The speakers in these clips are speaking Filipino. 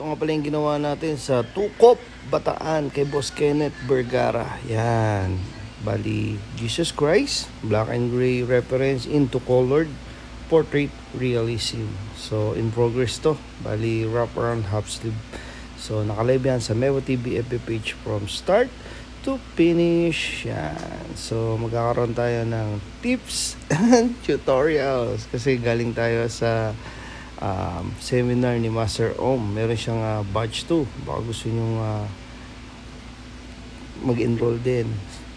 nga pala yung ginawa natin sa Tukop, Bataan kay Boss Kenneth Vergara. Yan. Bali, Jesus Christ, black and gray reference into colored portrait realism. So, in progress to. Bali, wrap around half sleeve. So, nakalive yan sa Mewo TV FB page from start to finish. Yan. So, magkakaroon tayo ng tips and tutorials. Kasi galing tayo sa seminar ni Master Om. Meron siyang batch 2. Baka gusto nyong mag-enroll din.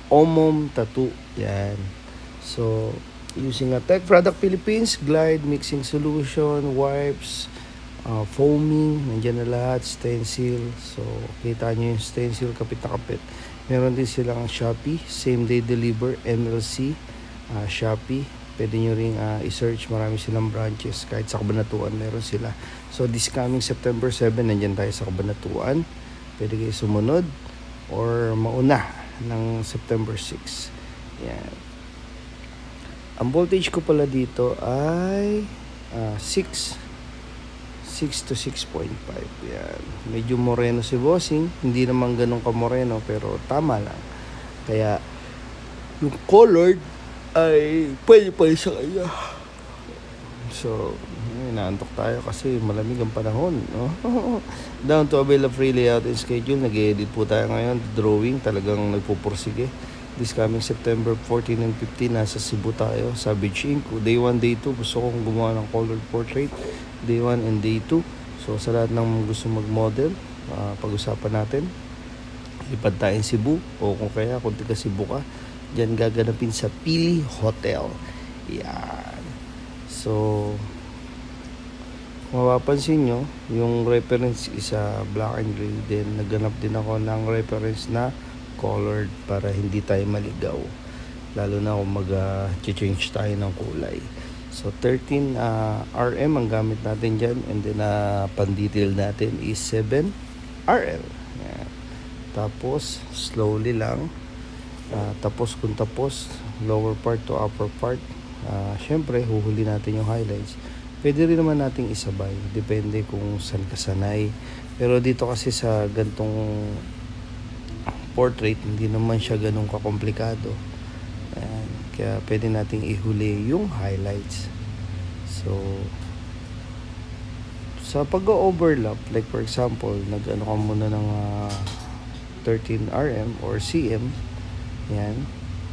Omom Tattoo. Yan. So, using a Tech Product Philippines, Glide, Mixing Solution, Wipes, foaming, nandiyan na lahat, stencil. So, kita nyo yung stencil, kapit na kapit. Meron din silang Shopee, same day deliver, MLC, Shopee. Pwede nyo ring i-search, marami silang branches, kahit sa Cabanatuan meron sila. So this coming September 7, nandiyan tayo sa Cabanatuan. Pwede kayo sumunod or mauna ng September 6. Yan. Ang voltage ko pala dito ay 6 to 6.5. Yan. Medyo moreno si Bossing, hindi naman ganun ka moreno pero tama lang. Kaya yung colored ay pwede pa sa kanya. So, inaantok tayo kasi malamig ang panahon, no? Down to avail a free layout and schedule. Nag-edit po tayo ngayon. Drawing talagang nagpupursige. This coming September 14 and 15, nasa Cebu tayo, Savage Ink. Day 1, Day 2, gusto kong gumawa ng colored portrait. Day 1 and Day 2. So, sa lahat ng gusto mag-model, pag-usapan natin. Lipad tayong Cebu. O kung kaya, kung taga Cebu ka, diyan gaganapin sa Pili Hotel. Yan. So, kung mapapansin nyo, yung reference is black and gray. Then, nagganap din ako ng reference na colored para hindi tayo maligaw. Lalo na kung mag-change tayo ng kulay. So, 13 RM ang gamit natin dyan. And then, pan-detail natin is 7 RL. Yan. Tapos, slowly lang. Tapos kung tapos, lower part to upper part, syempre huhuli natin yung highlights. Pwede rin naman nating isabay, depende kung saan ka sanay. Pero dito kasi sa gantong portrait, hindi naman siya ganun kakomplikado. Ayan, kaya pwede nating ihuli yung highlights. So, sa pag-overlap, like for example, nag-ano ka muna ng 13 RM or CM, yan,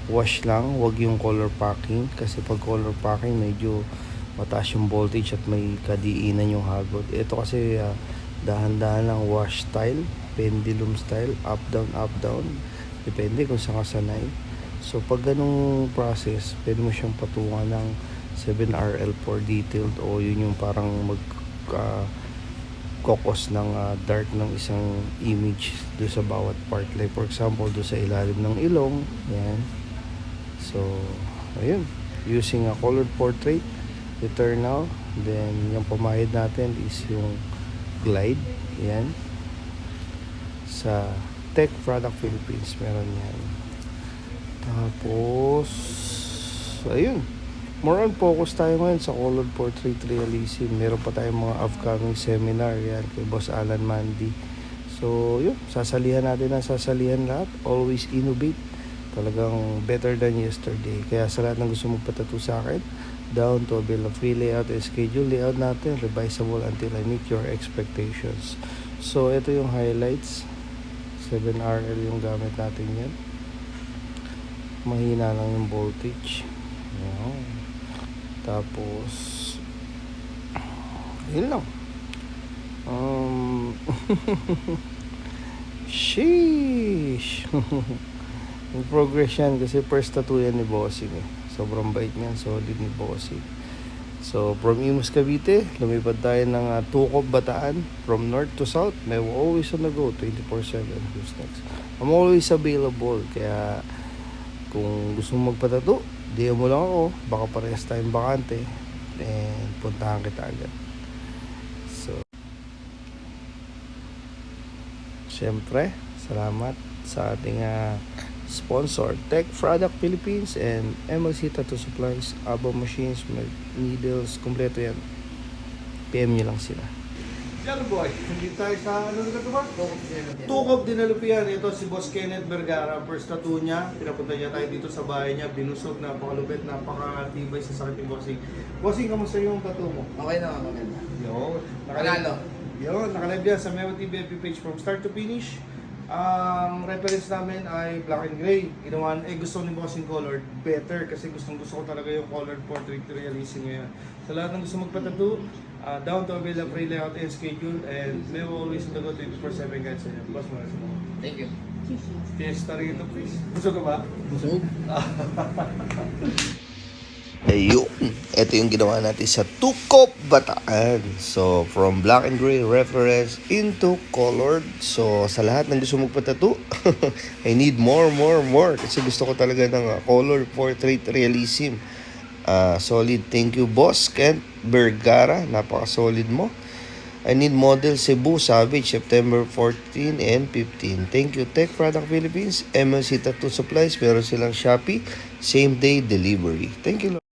wash lang, wag yung color packing kasi pag color packing medyo mataas yung voltage at may kadiinan yung hagod. Ito kasi dahan-dahan lang wash style, pendulum style, up down, depende kung saan ka sanay. So pag ganung process, pwede mo siyang patungan ng 7RL for detailed o yun yung parang kokos ng dark ng isang image do sa bawat part. Like for example, do sa ilalim ng ilong. Yan. So, ayun. Using a colored portrait, return now. Then, yung pamahid natin is yung Glide. Yan. Sa Tech Product Philippines, meron yan. Tapos, ayun. More on focus tayo ngayon sa colored portrait realism. Meron pa tayong mga upcoming seminar yan kay Boss Alan Mandy. So, yun. Sasalihan natin ang sasalihan lahat. Always innovate. Talagang better than yesterday. Kaya sa lahat ng gusto magpatato sa akin, down to avail a free layout and schedule. Layout natin, revisable until I meet your expectations. So, ito yung highlights. 7RL yung gamit natin yan. Mahina lang yung voltage. Yan. Tapos, yun lang. Sheesh. Yung progress yan kasi first tattoo yan ni Bossing eh. Sobrang bait niyan, solid ni Bossing. So, from Imus Cavite, lumipad tayo ng Tukop, Bataan. From north to south, may always on the go, 24/7. Who's next? I'm always available, kaya kung gusto mo magpatato, DM mo lang ako, baka parehas tayong bakante and puntahan kita agad. So, syempre, salamat sa ating sponsor, Tech Product Philippines and MLC Tattoo Supplies, Abo Machines, needles, kompleto yan. PM nyo lang sila. Yan boy, hindi tayo sa ano na ito ba? Tukop Dinalupian. Ito si Boss Kenneth Vergara. First tattoo niya, pinapunta niya tayo dito sa bahay niya. Binusog, napakalupit, napakatibay sa sakit ni Bossing. Bossing, kamusta yung tattoo mo? Okay naman, maganda. Yun. Panalo. Yun, nakalive yan sa Memo TV FB page from start to finish. Ang reference namin ay black and gray. Ginawa, gusto ni Bossing colored, better kasi gusto ko talaga yung colored portrait realism ngayon. Sa lahat ng gusto magpatattoo, down to avail a free layout and schedule, and Memo always on the go 24/7 guys sa inyo. Boss, maraming salamat. Thank you. Fiesta rin ito, please. Gusto ko ba? Busog. Ayun, ito yung ginawa natin sa Tukop Bataan. So, from black and gray reference into colored. So, sa lahat ng gusto magpatattoo, I need more. Kasi gusto ko talaga ng color portrait realism. Solid. Thank you, Boss Kent Vergara. Napaka-solid mo. I need model Cebu Savage September 14 and 15. Thank you, Tech Product Philippines. MLC Tattoo Supplies. Meron silang Shopee. Same day delivery. Thank you, Lord.